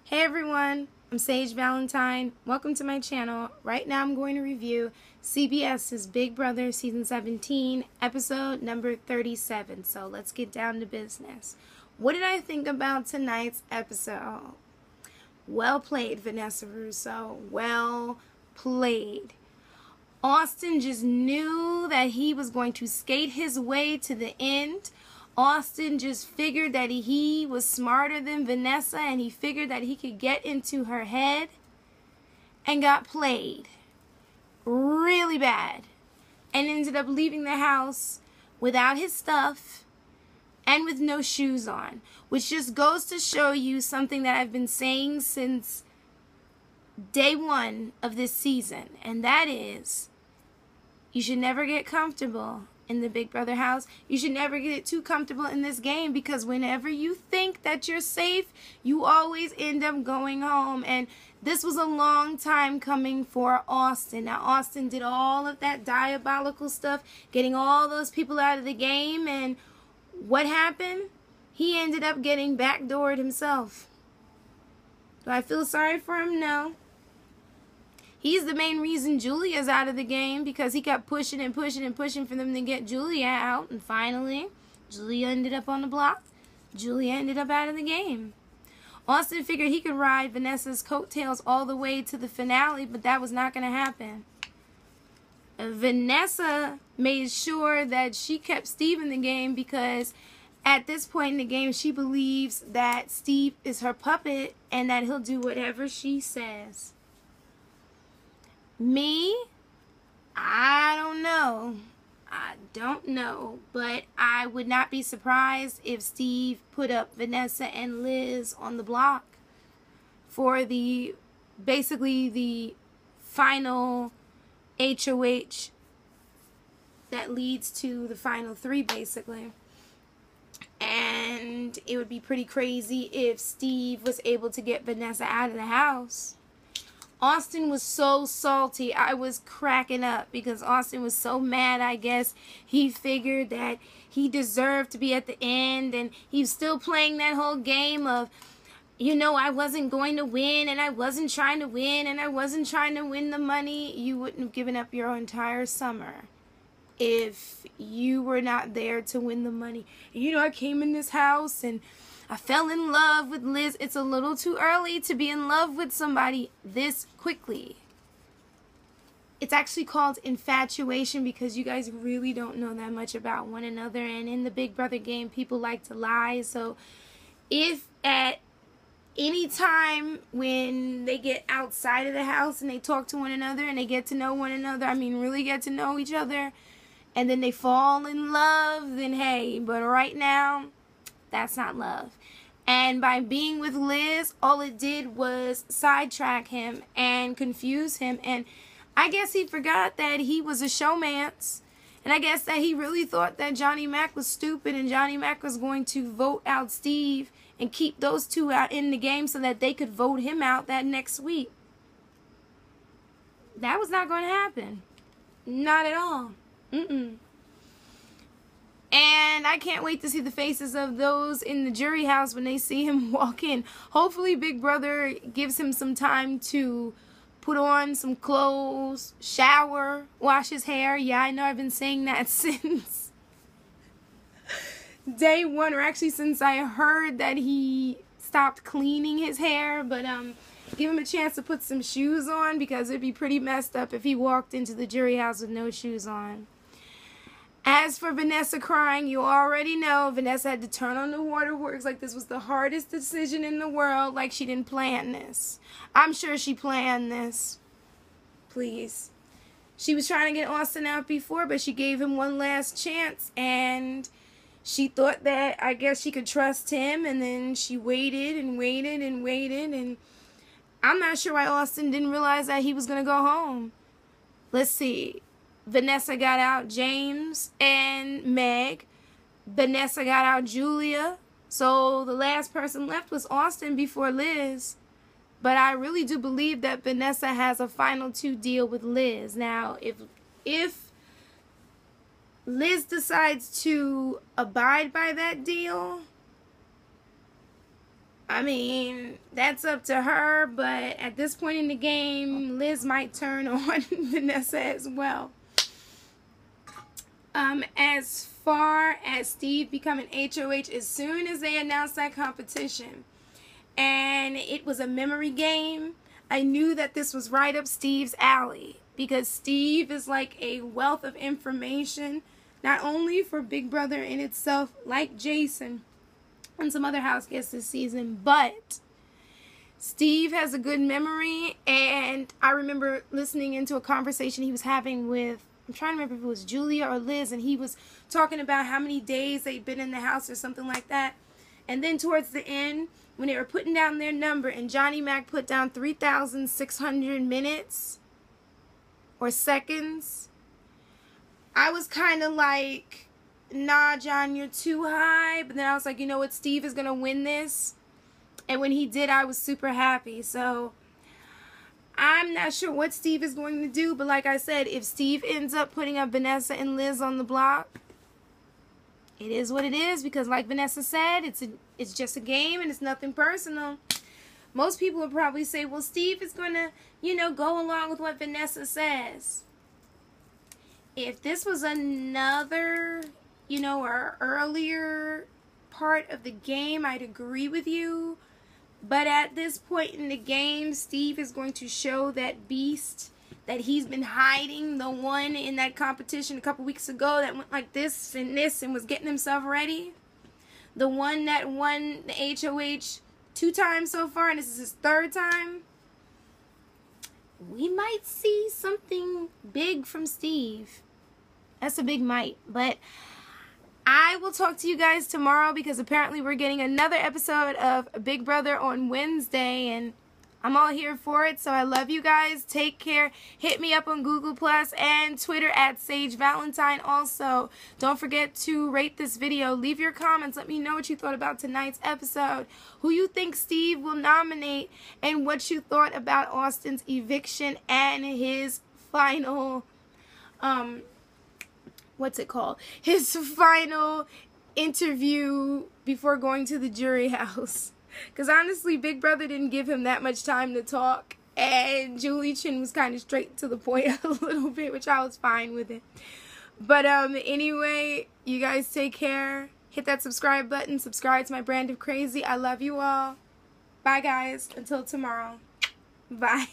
Hey everyone, I'm Sage Valentine. Welcome to my channel. Right now I'm going to review CBS's Big Brother Season 17, episode number 37. So let's get down to business. What did I think about tonight's episode? Well played, Vanessa Russo. Well played. Austin just knew that he was going to skate his way to the end. Austin just figured that he was smarter than Vanessa, and he figured that he could get into her head, and got played really bad and ended up leaving the house without his stuff and with no shoes on, which just goes to show you something that I've been saying since day one of this season, and that is you should never get comfortable in the Big Brother house. You should never get too comfortable in this game, because whenever you think that you're safe, you always end up going home. And this was a long time coming for Austin. Now, Austin did all of that diabolical stuff, getting all those people out of the game, and what happened? He ended up getting backdoored himself. Do I feel sorry for him? No. He's the main reason Julia's out of the game, because he kept pushing and pushing and pushing for them to get Julia out. And finally, Julia ended up on the block. Julia ended up out of the game. Austin figured he could ride Vanessa's coattails all the way to the finale, but that was not going to happen. Vanessa made sure that she kept Steve in the game, because at this point in the game, she believes that Steve is her puppet and that he'll do whatever she says. Me, I don't know, but I would not be surprised if Steve put up Vanessa and Liz on the block for basically the final HOH that leads to the final three, basically. And it would be pretty crazy if Steve was able to get Vanessa out of the house. Austin was so salty. I was cracking up because Austin was so mad. I guess he figured that he deserved to be at the end, and he was still playing that whole game of, you know, I wasn't going to win, and I wasn't trying to win, and I wasn't trying to win the money. You wouldn't have given up your entire summer if you were not there to win the money. You know, I came in this house and I fell in love with Liz. It's a little too early to be in love with somebody this quickly. It's actually called infatuation, because you guys really don't know that much about one another. And in the Big Brother game, people like to lie. So if at any time when they get outside of the house and they talk to one another and they get to know one another, I mean really get to know each other, and then they fall in love, then hey, but right now, that's not love. And by being with Liz, all it did was sidetrack him and confuse him. And I guess he forgot that he was a showmance. And I guess that he really thought that Johnny Mac was stupid, and Johnny Mac was going to vote out Steve and keep those two out in the game so that they could vote him out that next week. That was not going to happen. Not at all. And I can't wait to see the faces of those in the jury house when they see him walk in. Hopefully Big Brother gives him some time to put on some clothes, shower, wash his hair. Yeah, I know I've been saying that since day one, or actually since I heard that he stopped cleaning his hair. But give him a chance to put some shoes on, because it'd be pretty messed up if he walked into the jury house with no shoes on. As for Vanessa crying, you already know Vanessa had to turn on the waterworks like this was the hardest decision in the world, like she didn't plan this. I'm sure she planned this. Please. She was trying to get Austin out before, but she gave him one last chance, and she thought that I guess she could trust him, and then she waited and waited and waited, and I'm not sure why Austin didn't realize that he was going to go home. Let's see. Vanessa got out James and Meg. Vanessa got out Julia. So the last person left was Austin before Liz. But I really do believe that Vanessa has a final two deal with Liz. Now, if Liz decides to abide by that deal, I mean, that's up to her, but at this point in the game, Liz might turn on Vanessa as well. As far as Steve becoming HOH, as soon as they announced that competition, and it was a memory game, I knew that this was right up Steve's alley, because Steve is like a wealth of information, not only for Big Brother in itself, like Jason and some other house guests this season, but Steve has a good memory. And I remember listening into a conversation he was having with, I'm trying to remember if it was Julia or Liz, and he was talking about how many days they'd been in the house or something like that. And then towards the end, when they were putting down their number and Johnny Mac put down 3,600 minutes or seconds, I was kind of like, nah, John, you're too high. But then I was like, you know what, Steve is going to win this. And when he did, I was super happy. So I'm not sure what Steve is going to do. But like I said, if Steve ends up putting up Vanessa and Liz on the block, it is what it is. Because like Vanessa said, it's just a game and it's nothing personal. Most people would probably say, well, Steve is going to, you know, go along with what Vanessa says. If this was another, you know, or earlier part of the game, I'd agree with you. But at this point in the game, Steve is going to show that beast that he's been hiding, the one in that competition a couple weeks ago that went like this and was getting himself ready. The one that won the HOH 2 times so far, and this is his 3rd time. We might see something big from Steve. That's a big might. But I will talk to you guys tomorrow, because apparently we're getting another episode of Big Brother on Wednesday, and I'm all here for it. So I love you guys. Take care. Hit me up on Google Plus and Twitter at Sage Valentine. Also, don't forget to rate this video. Leave your comments. Let me know what you thought about tonight's episode, who you think Steve will nominate, and what you thought about Austin's eviction and his final what's it called? His final interview before going to the jury house. Because honestly, Big Brother didn't give him that much time to talk. And Julie Chen was kind of straight to the point a little bit, which I was fine with it. But anyway, you guys take care. Hit that subscribe button. Subscribe to my brand of crazy. I love you all. Bye, guys. Until tomorrow. Bye.